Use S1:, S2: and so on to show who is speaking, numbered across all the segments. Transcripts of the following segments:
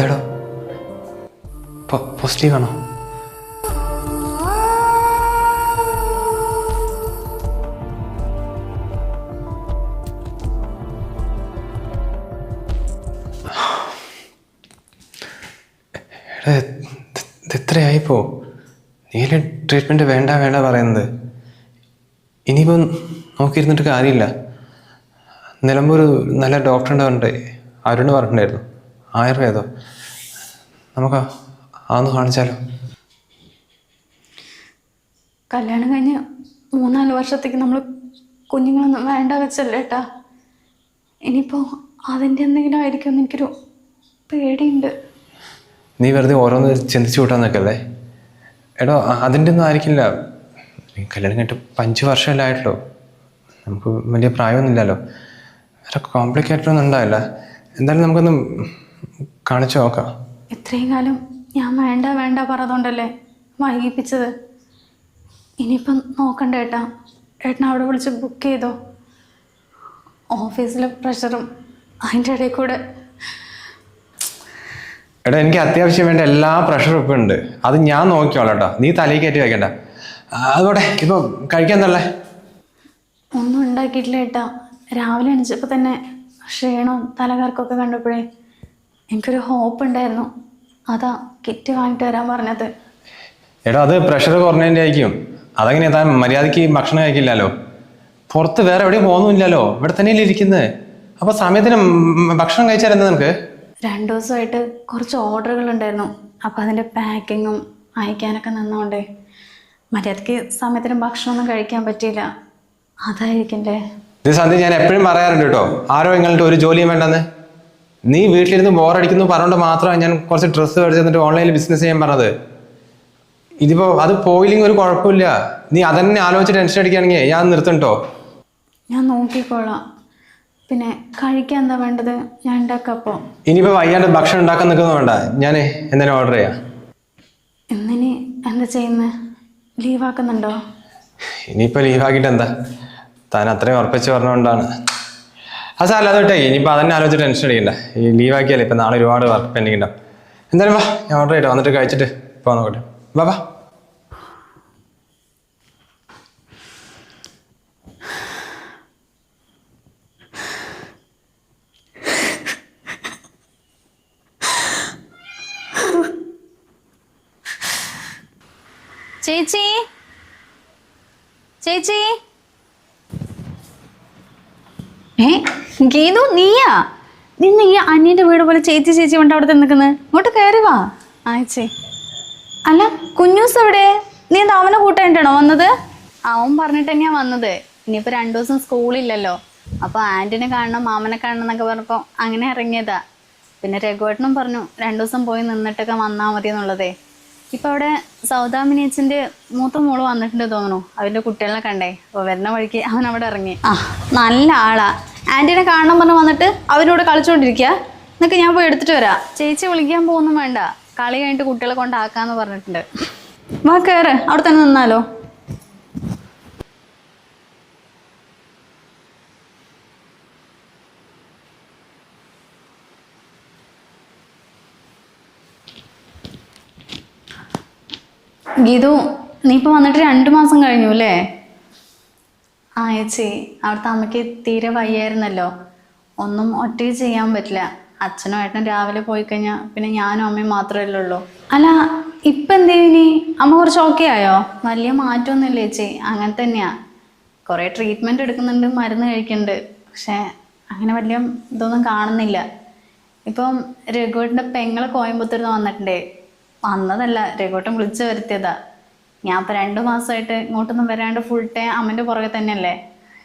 S1: എന്താടോ പോസിറ്റീവ് ആണോ? എടാ ഇതെത്രയായിപ്പോ? നീല ട്രീറ്റ്മെൻറ്റ് വേണ്ട വേണ്ട പറയുന്നത്. ഇനിയിപ്പം നോക്കിയിരുന്നിട്ട് കാര്യമില്ല. നിലമ്പൂർ നല്ല ഡോക്ടറുണ്ട് പറഞ്ഞിട്ട് അരുണ് പറഞ്ഞിട്ടുണ്ടായിരുന്നു, ആയുർവേദം. നമുക്ക് അതൊന്ന് കാണിച്ചാലോ?
S2: കല്യാണം കഴിഞ്ഞ് 3-4 വർഷത്തേക്ക് നമ്മൾ കുഞ്ഞുങ്ങളൊന്നും വേണ്ട വെച്ചല്ലേ ഏട്ടാ. ഇനിയിപ്പോൾ അതിൻ്റെ എന്തെങ്കിലും ആയിരിക്കുമെന്ന് എനിക്കൊരു പേടിയുണ്ട്.
S1: നീ വെറുതെ ഓരോന്ന് ചിന്തിച്ചു കൂട്ടാൻ നിൽക്കല്ലേ. എടോ അതിൻ്റെ ഒന്നും ആയിരിക്കില്ല. കല്യാണം കഴിഞ്ഞിട്ട് 5 വർഷമല്ലേ ആയിട്ടുള്ളൂ. നമുക്ക് വലിയ പ്രായമൊന്നുമില്ലല്ലോ. വേറെ കോംപ്ലിക്കേറ്റഡ് ഒന്നും ഉണ്ടാവില്ല. എന്തായാലും നമുക്കൊന്ന് കാണിച്ചു നോക്കാം.
S2: ഇത്രയും കാലം ഞാൻ വേണ്ട വേണ്ട പറഞ്ഞതുകൊണ്ടല്ലേ വൈകിപ്പിച്ചത്. ഇനിയിപ്പം നോക്കണ്ട ഏട്ടാ. ഏട്ടനെ അവിടെ വിളിച്ച് ബുക്ക് ചെയ്തോ? ഓഫീസിലെ പ്രഷറും അതിൻ്റെ ഇടയിൽ കൂടെ.
S1: എടാ എനിക്ക് അത്യാവശ്യം വേണ്ട എല്ലാ പ്രഷറും ഇപ്പം ഉണ്ട്. അത് ഞാൻ നോക്കിക്കോളാം കേട്ടോ. നീ തലയിൽ കയറ്റി വയ്ക്കണ്ട. അതുപോലെ ഇപ്പോൾ കഴിക്കാൻ തള്ളേ?
S2: ഒന്നും ഉണ്ടാക്കിയിട്ടില്ല ഏട്ടാ. രാവിലെ എണീച്ചപ്പോൾ തന്നെ ക്ഷീണവും തലകറക്കമൊക്കെ കണ്ടപ്പോഴേ എനിക്കൊരു ഹോപ്പ് ഉണ്ടായിരുന്നു. അതാ കിറ്റ് വാങ്ങിട്ട് വരാൻ പറഞ്ഞത്.
S1: എടാ അത് പ്രഷർ കുറഞ്ഞതിൻ്റെ ആയിരിക്കും. അതെങ്ങനെയാ? താൻ മര്യാദയ്ക്ക് ഭക്ഷണം കഴിക്കില്ലല്ലോ. പുറത്ത് വേറെ എവിടെയും പോകുന്നില്ലല്ലോ, ഇവിടെ തന്നെയല്ലേ ഇരിക്കുന്നത്. അപ്പോൾ സമയത്തിന് ഭക്ഷണം കഴിച്ചാൽ എന്താ നിനക്ക്?
S2: 2 ദിവസമായിട്ട് കുറച്ച് ഓർഡറുകൾ ഉണ്ടായിരുന്നു. അപ്പോൾ അതിൻ്റെ പാക്കിങ്ങും അയക്കാനൊക്കെ നിന്നോണ്ടേ മര്യാദയ്ക്ക് സമയത്തിന് ഭക്ഷണമൊന്നും കഴിക്കാൻ പറ്റിയില്ല. അതായിരിക്കല്ലേ.
S1: ഇത് സന്ധ്യ ഞാൻ എപ്പോഴും പറയാറുണ്ട് കേട്ടോ, ആരോ ഇങ്ങോട്ട് ഒരു ജോലിയും വേണ്ടെന്ന്. നീ വീട്ടിലിരുന്ന് ബോറടിക്കുന്നു പറഞ്ഞുകൊണ്ട് മാത്രമാണ് ഞാൻ കുറച്ച് ഡ്രസ്സ് മേടിച്ച് തന്നിട്ട് ഓൺലൈനിൽ ബിസിനസ് ചെയ്യാൻ പറഞ്ഞത്. ഇതിപ്പോൾ അത് പോയില്ലെങ്കിൽ ഒരു കുഴപ്പമില്ല. നീ അതന്നെ ആലോചിച്ച് ടെൻഷൻ അടിക്കുകയാണെങ്കിൽ ഞാൻ നിർത്തണ്ടോ?
S2: ഞാൻ നോക്കിക്കോളാം. പിന്നെ കഴിക്കാൻ എന്താ വേണ്ടത്? ഞാൻ ഉണ്ടാക്കാം. അപ്പോൾ
S1: ഇനിയിപ്പോൾ വയ്യാണ്ട് ഭക്ഷണം ഉണ്ടാക്കാൻ നിൽക്കുന്നു വേണ്ട, ഞാൻ എന്തെങ്കിലും ഓർഡർ ചെയ്യാം.
S2: ഇന്നിനി എന്താ ചെയ്യുന്നത്? ലീവാക്കുന്നുണ്ടോ?
S1: ഇനിയിപ്പോൾ ലീവാക്കിയിട്ട് എന്താ, താൻ അത്രയും ഉറപ്പിച്ച് പറഞ്ഞുകൊണ്ടാണ്. അത് സാറല്ല, അത് വിട്ടേ. ഇനിയിപ്പോൾ അതന്നെ ആലോചിച്ച് ടെൻഷൻ അടിക്കണ്ട. ഈ ലീവാക്കിയാലേ ഇപ്പം നാളെ ഒരുപാട് വർക്ക് പെൻഡിങ് ഉണ്ടാവും. എന്തായാലും വാ, ഞാൻ ഓർഡർ ചെയ്യട്ടെ, വന്നിട്ട് കഴിച്ചിട്ട് പോകാൻ നോക്കട്ടെ. വാ വാ.
S2: ചേച്ചി, ചേച്ചി. ഗീതു, നീയാ? നിന്ന് ഈ അന്യൻ്റെ വീട് പോലെ ചേച്ചി ചേച്ചി കൊണ്ട് അവിടെ നിൽക്കുന്നത്. ഇങ്ങോട്ട് കയറി വാ. ആച്ചേ. അല്ല, കുഞ്ഞൂസ് എവിടെ? നീ എന്താ അവനെ കൂട്ടായിട്ടാണോ വന്നത്? അവൻ പറഞ്ഞിട്ട് തന്നെയാ വന്നത്. ഇനിയിപ്പോൾ 2 ദിവസം സ്കൂളില്ലല്ലോ. അപ്പോൾ ആൻറ്റിനെ കാണണം, മാമനെ കാണണം എന്നൊക്കെ പറഞ്ഞപ്പോൾ അങ്ങനെ ഇറങ്ങിയതാ. പിന്നെ രഘുവേട്ടനും പറഞ്ഞു 2 ദിവസം പോയി നിന്നിട്ടൊക്കെ വന്നാൽ മതി എന്നുള്ളതേ. ഇപ്പം അവിടെ സൗദാമിനിയച്ചിൻ്റെ മൂത്ത മോള് വന്നിട്ടുണ്ട് തോന്നുന്നു. അവൻ്റെ കുട്ടികളെ കണ്ടേ. അപ്പോൾ വരുന്ന വഴിക്ക് അവൻ അവിടെ ഇറങ്ങി. നല്ല ആളാ. ആൻറ്റീനെ കാണണം പറഞ്ഞ് വന്നിട്ട് അവരോട് കളിച്ചുകൊണ്ടിരിക്കുക. എന്നൊക്കെ ഞാൻ പോയി എടുത്തിട്ട് വരാം. ചേച്ചി വിളിക്കാൻ പോകുന്നു വേണ്ട, കളി കഴിഞ്ഞിട്ട് കുട്ടികളെ കൊണ്ടാക്കാന്ന് പറഞ്ഞിട്ടുണ്ട്. വാ കയറ്, അവിടെ തന്നെ നിന്നാലോ. ഗീതു, നീ ഇപ്പോൾ വന്നിട്ട് 2 മാസം കഴിഞ്ഞു അല്ലേ? ആ ചേച്ചി, അവിടുത്തെ അമ്മയ്ക്ക് തീരെ വയ്യായിരുന്നല്ലോ. ഒന്നും ഒറ്റയ്ക്ക് ചെയ്യാൻ പറ്റില്ല. അച്ഛനും ഏട്ടനും രാവിലെ പോയി കഴിഞ്ഞാൽ പിന്നെ ഞാനും അമ്മയും മാത്രമല്ലേ ഉള്ളൂ. അല്ല, ഇപ്പം എന്തേലും ഇനി അമ്മ കുറച്ച് ഓക്കെ ആയോ? വലിയ മാറ്റമൊന്നുമില്ല ചേച്ചി, അങ്ങനെ തന്നെയാ. കുറേ ട്രീറ്റ്മെൻറ്റ് എടുക്കുന്നുണ്ട്, മരുന്ന് കഴിക്കുന്നുണ്ട്. പക്ഷേ അങ്ങനെ വലിയ ഇതൊന്നും കാണുന്നില്ല. ഇപ്പം രഘുവേട്ടൻ്റെ പെങ്ങൾ കോയമ്പത്തൂരിൽ നിന്ന് വന്നിട്ടുണ്ടേ. വന്നതല്ല, രഘുവേട്ടൻ വിളിച്ചു വരുത്തിയതാ. ഞാൻ ഇപ്പോൾ 2 മാസമായിട്ട് ഇങ്ങോട്ടൊന്നും വരാണ്ട് ഫുൾ ടൈം അമ്മൻ്റെ പുറകെ തന്നെയല്ലേ.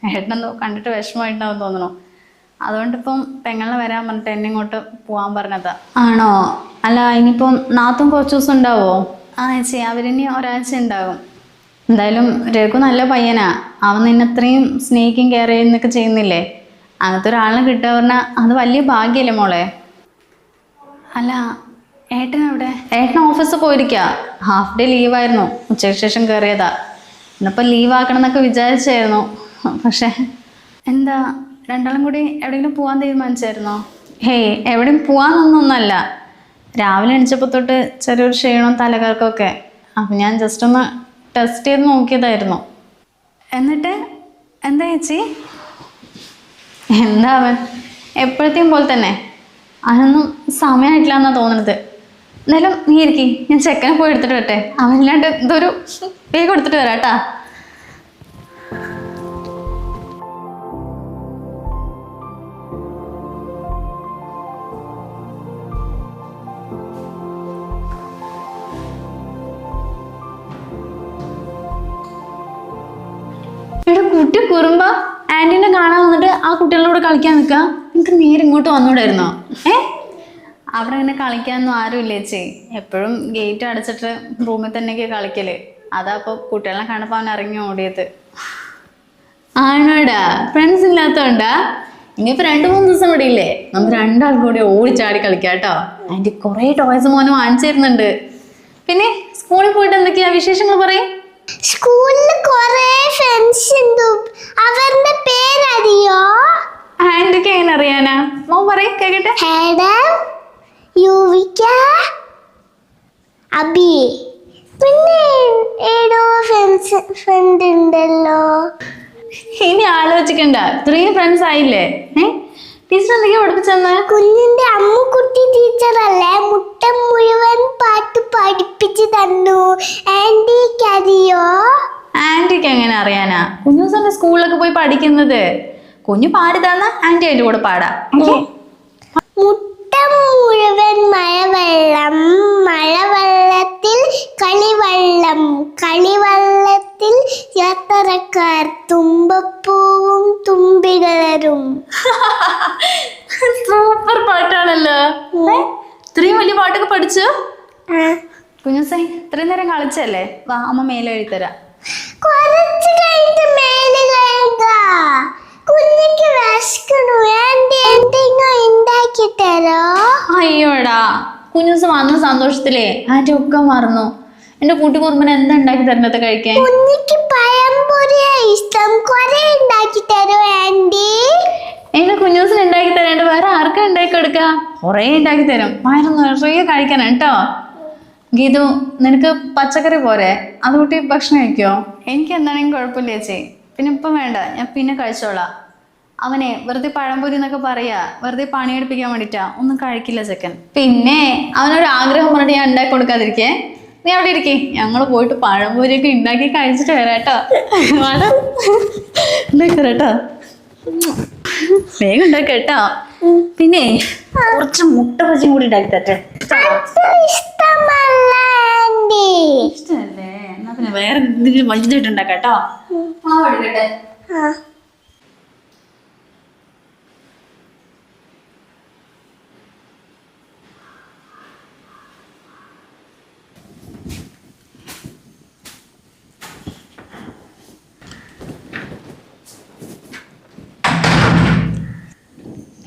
S2: ഏട്ടനെന്തോ കണ്ടിട്ട് വിഷമമായിട്ടുണ്ടാവും തോന്നുന്നു. അതുകൊണ്ടിപ്പം പെങ്ങളെ വരാൻ പറഞ്ഞിട്ട് എന്നെ ഇങ്ങോട്ട് പോകാൻ പറഞ്ഞതാ. ആണോ? അല്ല, ഇനിയിപ്പം നാത്തും കുറച്ച് ദിവസം ഉണ്ടാവോ? ആ ചേച്ചി, അവരിനി ഒരാഴ്ച ഉണ്ടാകും. എന്തായാലും രഘു നല്ല പയ്യനാ. അവൻ നിന്നത്രയും സ്നേഹിക്കും കെയർ ചെയ്യുന്നൊക്കെ ചെയ്യുന്നില്ലേ. അങ്ങനത്തെ ഒരാളിനെ കിട്ടുക പറഞ്ഞാൽ അത് വലിയ ഭാഗ്യമല്ലേ മോളെ. അല്ല, ഏട്ടനെവിടെ? ഏട്ടൻ ഓഫീസിൽ പോയിരിക്കുക. ഹാഫ് ഡേ ലീവായിരുന്നു. ഉച്ചയ്ക്ക് ശേഷം കയറിയതാ. ഇന്നിപ്പോൾ ലീവാക്കണം എന്നൊക്കെ വിചാരിച്ചായിരുന്നു. പക്ഷേ എന്താ, രണ്ടാളും കൂടി എവിടെയെങ്കിലും പോകാൻ തീരുമാനിച്ചായിരുന്നോ? ഹേയ്, എവിടെയും പോകാനൊന്നല്ല. രാവിലെ എണിച്ചപ്പോൾ തൊട്ട് ചെറിയൊരു ക്ഷീണവും തലകറക്കമൊക്കെ. അപ്പം ഞാൻ ജസ്റ്റ് ഒന്ന് ടെസ്റ്റ് ചെയ്ത് നോക്കിയതായിരുന്നു. എന്നിട്ട് എന്താ ചേച്ചി? എന്താ അവൻ എപ്പോഴത്തെയും പോലെ തന്നെ. അതിനൊന്നും സമയമായിട്ടില്ല എന്നാണ് തോന്നുന്നത്. എന്നാലും നീ ഇരിക്കി, ഞാൻ ചെക്കനെ പോയി എടുത്തിട്ട് വരട്ടെ. അവനില്ലാണ്ട് ഇതൊരു വേഗം എടുത്തിട്ട് വരാം കേട്ടാ. എടാ കുട്ടി കുറുമ്പ ആന്റീനെ കാണാൻ വന്നിട്ട് ആ കുട്ടികളുടെ കൂടെ കളിക്കാൻ നിൽക്കുക. നിനക്ക് നേരെ ഇങ്ങോട്ട് വന്നൂടായിരുന്നോ? അവിടെ ഇങ്ങനെ കളിക്കാനൊന്നും ആരുമില്ല ചേച്ചി. എപ്പോഴും ഗേറ്റ് അടച്ചിട്ട് റൂമിൽ തന്നെയൊക്കെ കളിക്കല്. അതാ അപ്പോൾ കുട്ടികളെ കണ്ടപ്പോൾ അവൻ ഇറങ്ങി ഓടിയത്. ആണോടാ? ഫ്രണ്ട്സ് ഇല്ലാത്തോണ്ടാ? ഇനിയിപ്പോൾ 2-3 ദിവസം ഇവിടെ ഇല്ലേ, നമുക്ക് 2 ആൾ കൂടി ഓടിച്ചാടി കളിക്കാം കേട്ടോ. ആന്റി കുറേ ടോയ്സ് മോന് വാങ്ങിച്ചു തരുന്നുണ്ട്. പിന്നെ സ്കൂളിൽ പോയിട്ട് എന്തൊക്കെയാ വിശേഷങ്ങൾ പറയും?
S3: സ്കൂളിൽ കുറേ ഫ്രണ്ട്സ് ഉണ്ട്. അവരുടെ പേരറിയോ?
S2: ആന്റിക്ക് എങ്ങനെ അറിയാനാ? മോൻ പറയും കേക്കട്ടെ.
S3: ഹേഡം, യുവിക, അബി, പിന്നെ ഏതോ ഫ്രണ്ട് ഉണ്ടല്ലോ.
S2: ഇനി ആലോചിക്കണ്ട, 3 ഫ്രണ്ട്സ് ആയില്ലേ? ടീച്ചർ എന്തൊക്കെയാ പഠിപ്പിച്ചെന്ന്?
S3: കുഞ്ഞിന്റെ അമ്മുക്കുട്ടി ടീച്ചറല്ലേ മുട്ടം മുഴുവൻ പാട്ട് പഠിപ്പിച്ചു തന്നു. ആന്റിക്ക് അറിയോ?
S2: ആന്റിക്ക് എങ്ങനെ അറിയാനാ? കുഞ്ഞൂസന്റെ സ്കൂളിലൊക്കെ പോയി പഠിക്കുന്നത്. കുഞ്ഞു പാടി തന്ന ആന്റി അതിന്റെ കൂടെ പാടാ.
S3: മുട്ടം മുഴുവൻ മഴവെള്ളം, മഴവെള്ളത്തിൽ കളിവെള്ളം, കളിവെള്ളത്തിൽ യാത്രക്കാർ, തുമ്പപ്പൂവും തുമ്പികളരും.
S2: സൂപ്പർ പാട്ടാണല്ലോ. ഇത്രയും വലിയ പാട്ടൊക്കെ പഠിച്ചു? കുഞ്ഞൂസേ ഇത്രയും നേരം കളിച്ചല്ലേ, വാ അമ്മ മേലെ എഴുതരാ.
S3: കുറച്ച് കഴിഞ്ഞിട്ട് മേലെ കഴുകാ. കുഞ്ഞിക്ക് വിശക്കണു. എന്തെങ്കിലും ഉണ്ടാക്കി തരോ?
S2: അയ്യോടാ, കുഞ്ഞൂസ് വന്ന സന്തോഷത്തിലേ ആന്റി ഒക്കെ മറന്നു. എന്റെ കൂട്ടുകുറുമ്പന് എന്താ ഉണ്ടാക്കി തരുന്നത് കഴിക്കാൻ?
S3: കുഞ്ഞിക്ക് പഴംപൊരിയാ ഇഷ്ടം. കുറെ ഉണ്ടാക്കി തരോ ആന്റി?
S2: എന്റെ കുഞ്ഞൂസിന് ഉണ്ടാക്കി തരാണ്ട് വേറെ ആർക്കാ ഉണ്ടാക്കി കൊടുക്ക? കുറേ ഉണ്ടാക്കി തരും. വയറ് നിറയെ കഴിക്കണം കേട്ടോ. ഗീതു, നിനക്ക് പച്ചക്കറി പോരെ? അത് കൂട്ടി ഭക്ഷണം കഴിക്കോ? എനിക്ക് എന്താണെങ്കിലും കുഴപ്പമില്ല ചേച്ചി. പിന്നെ ഇപ്പം വേണ്ട, ഞാൻ പിന്നെ കഴിച്ചോളാം. അവനെ വെറുതെ പഴംപൊരി എന്നൊക്കെ പറയാ, വെറുതെ പണിയെടുപ്പിക്കാൻ വേണ്ടിട്ടാ. ഒന്നും കഴിക്കില്ല ചെക്കൻ. പിന്നെ അവനൊരു ആഗ്രഹം പറഞ്ഞിട്ട് ഞാൻ ഉണ്ടാക്കി കൊടുക്കാതിരിക്കേ. നീ അവിടെ ഇരിക്കേ, ഞങ്ങൾ പോയിട്ട് പഴംപൊരിയൊക്കെ ഉണ്ടാക്കി കഴിച്ചിട്ട് വരാട്ടോ. ഉണ്ടാക്കട്ടോ, വേഗം ഉണ്ടാക്കട്ടോ. പിന്നെ കുറച്ച് മുട്ട ബജിയും കൂടി ഉണ്ടാക്കി തട്ടെ.
S3: ഇഷ്ടമല്ല ആന്റി.
S2: ഇഷ്ടല്ലേ? എന്നാ പിന്നെ വേറെ എന്തെങ്കിലും വലുതായിട്ട് ഉണ്ടാക്കാട്ടോ.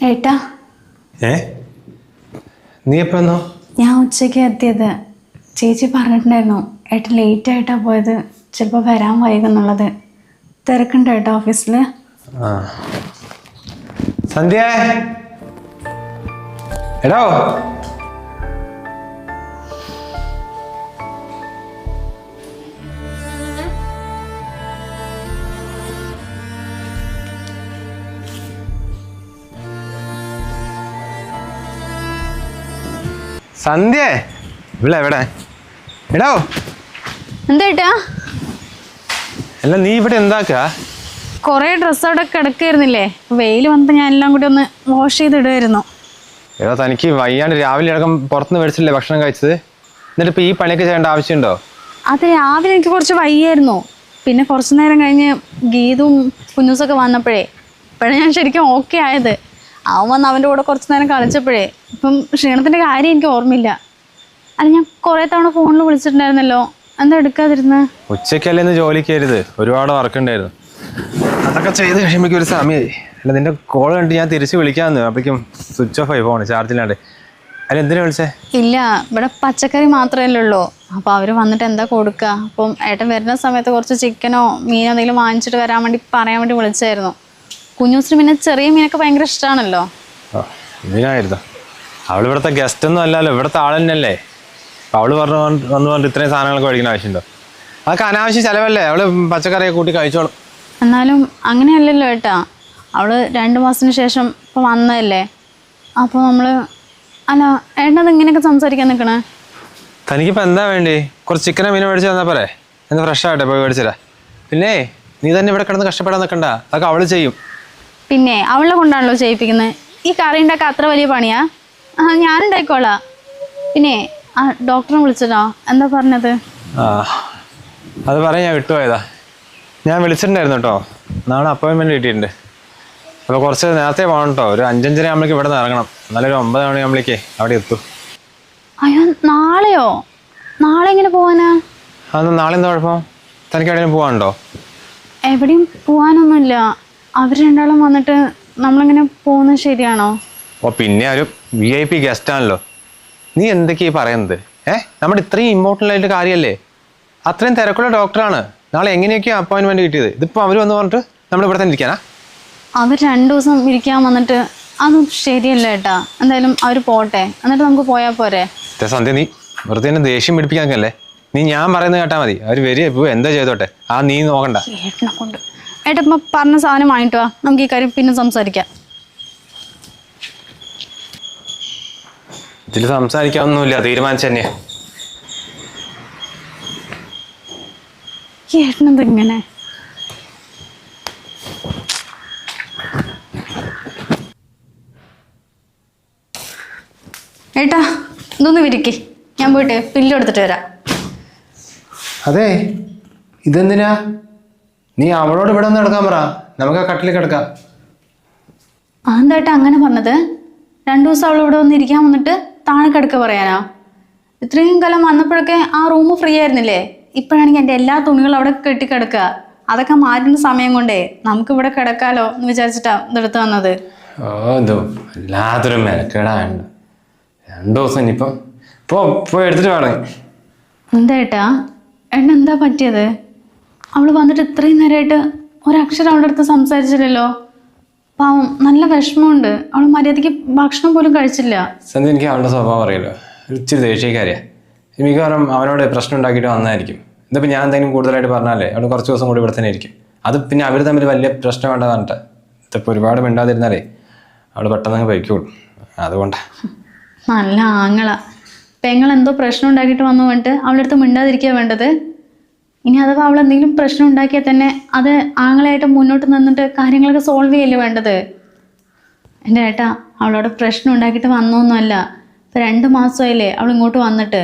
S2: ഏട്ടാ,
S1: നീ എപ്പോ വന്നോ?
S2: ഞാൻ ഉച്ചയ്ക്ക് എത്തിയത്. ചേച്ചി പറഞ്ഞിട്ടുണ്ടായിരുന്നു ഏട്ടൻ ലേറ്റ് ആയിട്ടാ പോയത്, ചിലപ്പോൾ വരാൻ വൈകുന്നുള്ളത്. തിരക്കുണ്ട് ഏട്ടാ ഓഫീസിൽ.
S1: സന്ധ്യ, എടോ സന്ധ്യ, ഇവിടെ എവിടെ? എടോ
S2: എന്താ ഏട്ടാ?
S1: അല്ല നീ ഇവിടെ എന്താക്ക?
S2: കുറേ ഡ്രസ്സ് അവിടെ കിടക്കായിരുന്നില്ലേ, വെയിൽ വന്നപ്പോൾ ഞാൻ എല്ലാം കൂടി ഒന്ന് വാഷ് ചെയ്തിടുമായിരുന്നു.
S1: എടോ തനിക്ക് വയ്യാണ്ട് രാവിലെ അടക്കം പുറത്തുനിന്ന് മേടിച്ചില്ലേ ഭക്ഷണം കഴിച്ചത്? എന്നിട്ട് ഇപ്പൊ ഈ പണിയൊക്കെ ചെയ്യേണ്ട ആവശ്യമുണ്ടോ?
S2: അതെ, രാവിലെ എനിക്ക് കുറച്ച് വയ്യായിരുന്നു. പിന്നെ കുറച്ച് നേരം കഴിഞ്ഞ് ഗീതും കുഞ്ഞൂസൊക്കെ വന്നപ്പോഴേ ഇപ്പോഴാണ് ഞാൻ ശരിക്കും ഓക്കെ ആയത്. അവൻ വന്ന് അവൻ്റെ കൂടെ കുറച്ച് നേരം കളിച്ചപ്പോഴേ ഇപ്പം ക്ഷീണത്തിൻ്റെ കാര്യം എനിക്ക് ഓർമ്മയില്ല. അല്ല, ഞാൻ കുറേ തവണ ഫോണിൽ വിളിച്ചിട്ടുണ്ടായിരുന്നല്ലോ, എന്താ എടുക്കാതിരുന്ന്?
S1: ഉച്ചയ്ക്കല്ലേ ഇന്ന് ജോലിക്ക് കയറിയത്, ഒരുപാട് വർക്കുണ്ടായിരുന്നു. അതൊക്കെ ചെയ്ത് കഴിയുമ്പോഴേക്കും ഒരു സമയമായി. അല്ല നിന്റെ കോൾ കണ്ട് ഞാൻ തിരിച്ച് വിളിക്കാമെന്ന്, അപ്പോഴേക്കും സ്വിച്ച് ഓഫ് ആയി ഫോണ്, ചാർജില്ലാണ്ട്. അല്ല എന്തിനാ വിളിച്ചേ?
S2: ഇല്ല, ഇവിടെ പച്ചക്കറി മാത്രമല്ലേ ഉള്ളൂ. അപ്പോൾ അവർ വന്നിട്ട് എന്താ കൊടുക്കുക? അപ്പം ഏട്ടൻ വരുന്ന സമയത്ത് കുറച്ച് ചിക്കനോ മീനോ എന്തെങ്കിലും വാങ്ങിച്ചിട്ട് വരാൻ വേണ്ടി പറയാൻ വേണ്ടി വിളിച്ചായിരുന്നു. കുഞ്ഞൂസിന് പിന്നെ ചെറിയ മീനൊക്കെ ഭയങ്കര ഇഷ്ടമാണല്ലോ.
S1: ഇതിനായിരുന്നു. അവൾ ഇവിടുത്തെ ഗസ്റ്റ് ഒന്നും അല്ലല്ലോ, ഇവിടുത്തെ ആൾ തന്നെയല്ലേ. അപ്പം അവൾ പറഞ്ഞിട്ട് ഇത്രയും സാധനങ്ങളൊക്കെ മേടിക്കേണ്ട ആവശ്യമുണ്ടോ? അതൊക്കെ അനാവശ്യ ചിലവല്ലേ, അവൾ പച്ചക്കറിയൊക്കെ കൂട്ടി കഴിച്ചോളും.
S2: എന്നാലും അങ്ങനെയല്ലല്ലോ ഏട്ടാ, അവള് 2 മാസത്തിന് ശേഷം ഇപ്പം വന്നതല്ലേ. അപ്പോൾ നമ്മൾ അല്ല ഏട്ടനത് ഇങ്ങനെയൊക്കെ സംസാരിക്കാൻ നിൽക്കണേ?
S1: തനിക്കിപ്പോൾ എന്താ വേണ്ടി? കുറച്ച് ചിക്കനോ മീനോ മേടിച്ച് തന്നാൽ പോരെ? എന്ത് ഫ്രഷ് ആവട്ടെ പോയി മേടിച്ചിരാ. പിന്നെ നീ തന്നെ ഇവിടെ കിടന്ന് കഷ്ടപ്പെടാൻ നിൽക്കണ്ട, അതൊക്കെ അവൾ ചെയ്യും.
S2: പിന്നെ അവളെ കൊണ്ടാണല്ലോ ചെയ്യിപ്പിക്കുന്നത്. ഈ കറി ഉണ്ടാക്കാൻ അത്ര വലിയ പണിയാ? ഞാനുണ്ടായിക്കോളാം. പിന്നെ ആ ഡോക്ടറെ വിളിച്ചതോ? എന്താ പറഞ്ഞത്?
S1: അത് പറയാൻ ഞാൻ വിട്ടുപോയതാ. ഞാൻ വിളിച്ചിട്ടുണ്ടായിരുന്നു കേട്ടോ, നാളെ അപ്പോയിൻമെൻറ്റ് കിട്ടിയിട്ടുണ്ട്. അപ്പോൾ കുറച്ച് നേരത്തെ പോകണം കേട്ടോ. ഒരു 5:30 ആകുമ്പോഴേക്ക് ഇവിടെ നിന്ന് ഇറങ്ങണം, എന്നാലും ഒരു 9 മണിയാകുമ്പോഴേക്കേ അവിടെ എത്തും.
S2: അയ്യോ, നാളെയോ? നാളെ എങ്ങനെ പോവാനാ?
S1: അതൊന്നും നാളെ എന്താ കുഴപ്പം? തനിക്ക് എവിടെയും പോകാനുണ്ടോ?
S2: എവിടെയും പോകാനൊന്നുമില്ല. അവർ രണ്ടാളും വന്നിട്ട് നമ്മളിങ്ങനെ പോകുന്നത് ശരിയാണോ?
S1: ഓ പിന്നെ ഒരു VIP ഗസ്റ്റാണല്ലോ. നീ എന്തൊക്കെയാ പറയുന്നത്? നമ്മുടെ ഇത്രയും ഇമ്പോർട്ടൻ്റ് ആയിട്ട് കാര്യമല്ലേ? അത്രയും തിരക്കുള്ള ഡോക്ടറാണ്. നാളെ എങ്ങനെയൊക്കെയാണ് അപ്പോയിൻമെൻറ്റ് കിട്ടിയത്? ഇതിപ്പോൾ അവർ വന്ന് പറഞ്ഞിട്ട് നമ്മൾ ഇവിടെ തന്നെ ഇരിക്കാനാ?
S2: അവർ 2 ദിവസം ഇരിക്കാൻ വന്നിട്ട് അതും ശരിയല്ല ഏട്ടാ. എന്തായാലും അവർ പോട്ടെ, എന്നിട്ട് നമുക്ക് പോയാൽ പോരെ?
S1: സന്ധ്യ, നീ വെറുതെ തന്നെ ദേഷ്യം പിടിപ്പിക്കാനല്ലേ? നീ ഞാൻ പറയുന്നത് കേട്ടാൽ മതി. അവർ വരിക ഇപ്പോൾ എന്താ ചെയ്തോട്ടെ, നീ നോക്കണ്ട.
S2: ഏട്ടനെ കൊണ്ട് ഏട്ടാ ഇപ്പം പറഞ്ഞ സാധനം വാങ്ങിട്ട് വാ, നമുക്ക് ഈ കാര്യം പിന്നെ സംസാരിക്കാം.
S1: ഇതിൽ സംസാരിക്കാനൊന്നുമില്ല, തീരുമാനിച്ചു തന്നെ.
S2: ഏട്ടനെന്താ ഇങ്ങനെ? ഏട്ടാ ഇതൊന്ന് വിരിക്ക്, ഞാൻ പോയിട്ട് പില്ല് എടുത്തിട്ട് വരാം.
S1: അതെ, ഇതെന്തിനാ? നീ അവളോട് ഇവിടെ ഒന്ന് കിടക്കാൻ പറ, നമുക്ക് ആ കട്ടിൽ കിടക്കാം.
S2: അതെന്താ അങ്ങനെ പറഞ്ഞത്? 2 ദിവസം അവൾ ഇവിടെ വന്ന് ഇരിക്കാൻ വന്നിട്ട് താഴെ കിടക്ക പറയാനാ? ഇത്രയും കാലം വന്നപ്പോഴൊക്കെ ആ റൂം ഫ്രീ ആയിരുന്നില്ലേ? ഇപ്പോഴാണെങ്കിൽ എൻ്റെ എല്ലാ തുണികളും അവിടെ കെട്ടിക്കിടക്കുക. അതൊക്കെ മാറ്റുന്ന സമയം കൊണ്ടേ നമുക്ക് ഇവിടെ കിടക്കാലോ എന്ന് വിചാരിച്ചിട്ടാ ഇതെടുത്ത് വന്നത്.
S1: ഇതോ വല്ലാത്തൊരു മെനക്കേടാണ്. 2 ദിവസം ഇനിയിപ്പം പോയി എടുത്തിട്ട് വേണം.
S2: എന്താ ഏട്ടാ, എന്താ പറ്റിയത്? അവൾ വന്നിട്ട് ഇത്രയും നേരമായിട്ട് ഒരക്ഷരം അവളുടെ അടുത്ത് സംസാരിച്ചില്ലല്ലോ. പാവം, നല്ല വിഷമമുണ്ട്. അവൾ മര്യാദയ്ക്ക് ഭക്ഷണം പോലും കഴിച്ചില്ല.
S1: സന്ധ്യ, എനിക്ക് അവളുടെ സ്വഭാവം അറിയില്ലോ, ഇച്ചിരി ദേഷ്യക്കാരിയാ. മിക്കവാറും അവനോട് പ്രശ്നം ഉണ്ടാക്കിയിട്ട് വന്നായിരിക്കും. ഇതിപ്പോൾ ഞാൻ എന്തെങ്കിലും കൂടുതലായിട്ട് പറഞ്ഞാലേ അവൾ കുറച്ച് ദിവസം കൂടി ഇവിടെ തന്നെ ഇരിക്കും. അത് പിന്നെ അവർ തമ്മിൽ വലിയ പ്രശ്നം വേണ്ട പറഞ്ഞിട്ട് ഇതിപ്പോൾ ഒരുപാട് മിണ്ടാതിരുന്നാലേ അവൾ പെട്ടെന്ന് കഴിക്കുള്ളൂ, അതുകൊണ്ടാണ്.
S2: നല്ല ആങ്ങള. പെങ്ങൾ എന്തോ പ്രശ്നം ഉണ്ടാക്കിയിട്ട് വന്നു പറഞ്ഞിട്ട് അവളുടെ അടുത്ത് മിണ്ടാതിരിക്കുക വേണ്ടത്. ഇനി അഥവാ അവൾ എന്തെങ്കിലും പ്രശ്നം ഉണ്ടാക്കിയാൽ തന്നെ അത് ആങ്ങളായിട്ട് മുന്നോട്ട് നിന്നിട്ട് കാര്യങ്ങളൊക്കെ സോൾവ് ചെയ്യല്ലേ വേണ്ടത്. എൻ്റെ ഏട്ടാ, അവളോട് പ്രശ്നം ഉണ്ടാക്കിയിട്ട് വന്നൊന്നുമല്ല. ഇപ്പോൾ 2 മാസമായില്ലേ അവൾ ഇങ്ങോട്ട് വന്നിട്ട്.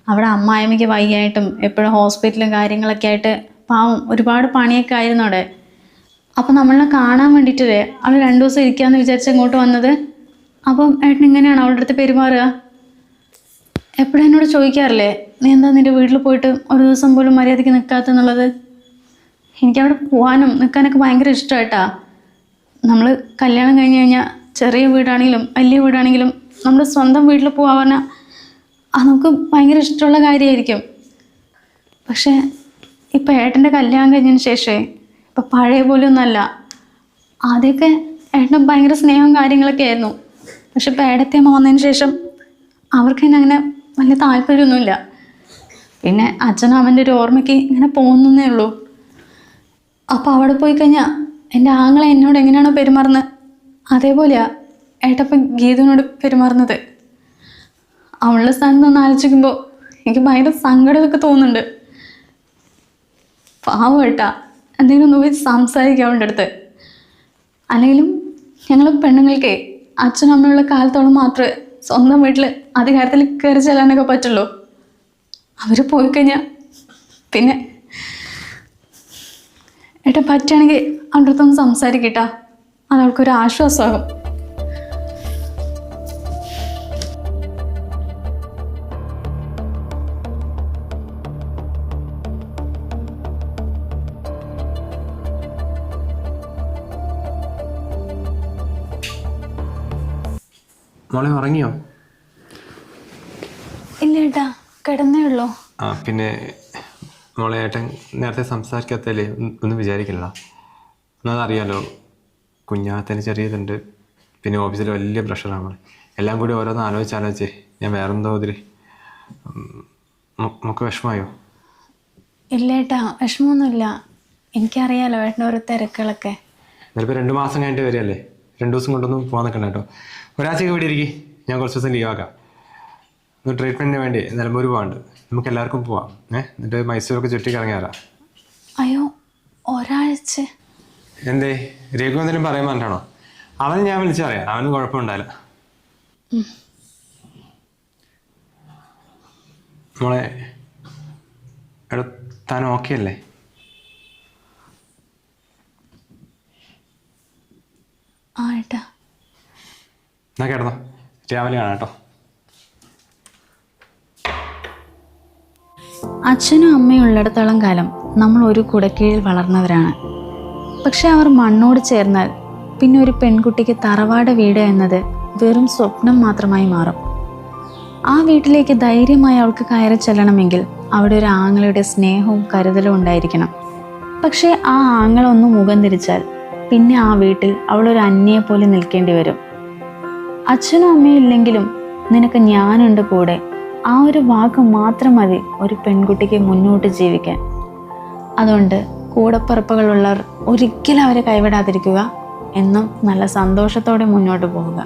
S2: അവിടെ അമ്മായിമ്മയ്ക്ക് വയ്യായിട്ടും എപ്പോഴും ഹോസ്പിറ്റലും കാര്യങ്ങളൊക്കെ ആയിട്ട് പാവം ഒരുപാട് പണിയൊക്കെ ആയിരുന്നു അവിടെ. അപ്പം നമ്മളെ കാണാൻ വേണ്ടിയിട്ടല്ലേ അവൾ 2 ദിവസം ഇരിക്കാമെന്ന് വിചാരിച്ച് ഇങ്ങോട്ട് വന്നത്. അപ്പം ഏട്ടൻ ഇങ്ങനെയാണ് അവളുടെ അടുത്ത് പെരുമാറുക? എപ്പോഴും എന്നോട് ചോദിക്കാറില്ലേ, നീ എന്താ നിൻ്റെ വീട്ടിൽ പോയിട്ട് ഒരു ദിവസം പോലും മര്യാദയ്ക്ക് നിൽക്കാത്തെന്നുള്ളത്? എനിക്കവിടെ പോകാനും നിൽക്കാനൊക്കെ ഭയങ്കര ഇഷ്ടമായിട്ടാ. നമ്മൾ കല്യാണം കഴിഞ്ഞ് കഴിഞ്ഞാൽ ചെറിയ വീടാണെങ്കിലും വലിയ വീടാണെങ്കിലും നമ്മുടെ സ്വന്തം വീട്ടിൽ പോകാൻ പറഞ്ഞാൽ അത് നമുക്ക് ഭയങ്കര ഇഷ്ടമുള്ള കാര്യമായിരിക്കും. പക്ഷേ ഇപ്പം ഏട്ടൻ്റെ കല്യാണം കഴിഞ്ഞതിന് ശേഷമേ ഇപ്പം പഴയ പോലെ ഒന്നുമല്ല. ആദ്യമൊക്കെ ഏട്ടന് ഭയങ്കര സ്നേഹവും കാര്യങ്ങളൊക്കെ ആയിരുന്നു. പക്ഷെ ഇപ്പം ഏടത്തിയമ്മ വന്നതിന് ശേഷം അവർക്ക് തന്നെ അങ്ങനെ വലിയ താല്പര്യമൊന്നുമില്ല. പിന്നെ അച്ഛനും അവൻ്റെ ഒരു ഓർമ്മയ്ക്ക് ഇങ്ങനെ പോകുന്നേ ഉള്ളൂ. അപ്പോൾ അവിടെ പോയി കഴിഞ്ഞാൽ എൻ്റെ ആങ്ങളെ എന്നോട് എങ്ങനെയാണോ പെരുമാറുന്നത് അതേപോലെയാണ് ഏട്ടപ്പം ഗീതുവിനോട് പെരുമാറുന്നത്. അവളുടെ സ്ഥാനത്ത് നിന്ന് ആലോചിക്കുമ്പോൾ എനിക്ക് ഭയങ്കര സങ്കടമൊക്കെ തോന്നുന്നുണ്ട്. പാവം ഏട്ടാ, എന്തെങ്കിലും ഒന്ന് പോയി സംസാരിക്കാം അവളുടെ അടുത്ത്. അല്ലെങ്കിലും ഞങ്ങൾ പെണ്ണുങ്ങൾക്കേ അച്ഛനും അമ്മയുള്ള കാലത്തോളം മാത്രമേ സ്വന്തം വീട്ടിൽ അധികാരത്തിൽ കയറി ചെല്ലാനൊക്കെ പറ്റുള്ളൂ. അവർ പോയി കഴിഞ്ഞാൽ പിന്നെ ഏട്ടാ പറ്റുകയാണെങ്കിൽ അവളുടെ അടുത്തൊന്ന് സംസാരിക്കട്ടാ, അതവൾക്കൊരു ആശ്വാസമാകും.
S1: മോളെ ഉറങ്ങിയോ?
S2: ഇല്ല ഏട്ടാ, കിടന്നേ ഉള്ളൂ.
S1: പിന്നെ മോളെ ഏട്ടൻ നേരത്തെ സംസാരിക്കാത്തല്ലേ ഒന്നും വിചാരിക്കില്ല. എന്നാൽ അറിയാലോ, കുഞ്ഞാത്തന് ചെറിയതുണ്ട്, പിന്നെ ഓഫീസിൽ വലിയ പ്രഷറാണ്. എല്ലാം കൂടി ഓരോന്ന് ആലോചിച്ചേ ഞാൻ വേറെന്തോ ഇതിൽ നമുക്ക് വിഷമമായോ?
S2: ഇല്ല ഏട്ടാ, വിഷമമൊന്നുമില്ല. എനിക്കറിയാലോ ഏട്ടൻ്റെ ഓരോ തിരക്കുകളൊക്കെ.
S1: ചിലപ്പോൾ 2 മാസം കഴിഞ്ഞിട്ട് വരികയല്ലേ, 2 ദിവസം കൊണ്ടൊന്നും പോകാൻ നിൽക്കണ്ട കേട്ടോ. ഒരാഴ്ചയ്ക്ക് വീട് ഇരിക്കും, ഞാൻ കുറച്ച് ദിവസം ലീവാക്കാം. ഒന്ന് ട്രീറ്റ്മെൻറ്റിന് വേണ്ടി നിലമ്പൂർ പോകാണ്ട്, നമുക്ക് എല്ലാവർക്കും പോവാം. എന്നിട്ട് മൈസൂരൊക്കെ ചുറ്റി കറങ്ങി വരാം.
S2: അയ്യോ, ഒരാഴ്ച?
S1: എന്തേ, രഘു എന്തെങ്കിലും പറയാൻ പറഞ്ഞിട്ടാണോ? അവന് ഞാൻ വിളിച്ചറിയാം, അവന് കുഴപ്പമുണ്ടായില്ല. മോളെ എടോ, താൻ ഓക്കെ അല്ലേ?
S2: ആ ഏട്ടാ.
S1: എന്നാ കേട്ടോ, രാവിലെ കാണാം കേട്ടോ.
S2: അച്ഛനും അമ്മയും ഉള്ളിടത്തോളം കാലം നമ്മൾ ഒരു കുടക്കീഴിൽ വളർന്നവരാണ്. പക്ഷെ അവർ മണ്ണോട് ചേർന്നാൽ പിന്നെ ഒരു പെൺകുട്ടിക്ക് തറവാട് വീട് എന്നത് വെറും സ്വപ്നം മാത്രമായി മാറും. ആ വീട്ടിലേക്ക് ധൈര്യമായി അവൾക്ക് കയറി ചെല്ലണമെങ്കിൽ അവിടെ ഒരു ആങ്ങളുടെ സ്നേഹവും കരുതലും ഉണ്ടായിരിക്കണം. പക്ഷേ ആ ആങ്ങളൊന്ന് മുഖം തിരിച്ചാൽ പിന്നെ ആ വീട്ടിൽ അവളൊരു അന്യയെ പോലെ നിൽക്കേണ്ടി വരും. അച്ഛനും അമ്മയും ഇല്ലെങ്കിലും നിനക്ക് ഞാനുണ്ട് കൂടെ, ആ ഒരു വാക്ക് മാത്രം മതി ഒരു പെൺകുട്ടിക്ക് മുന്നോട്ട് ജീവിക്കാൻ. അതുകൊണ്ട് കൂടപ്പിറപ്പുകളുള്ളവർ ഒരിക്കലും അവരെ കൈവിടാതിരിക്കുക, എന്നും നല്ല സന്തോഷത്തോടെ മുന്നോട്ട് പോവുക.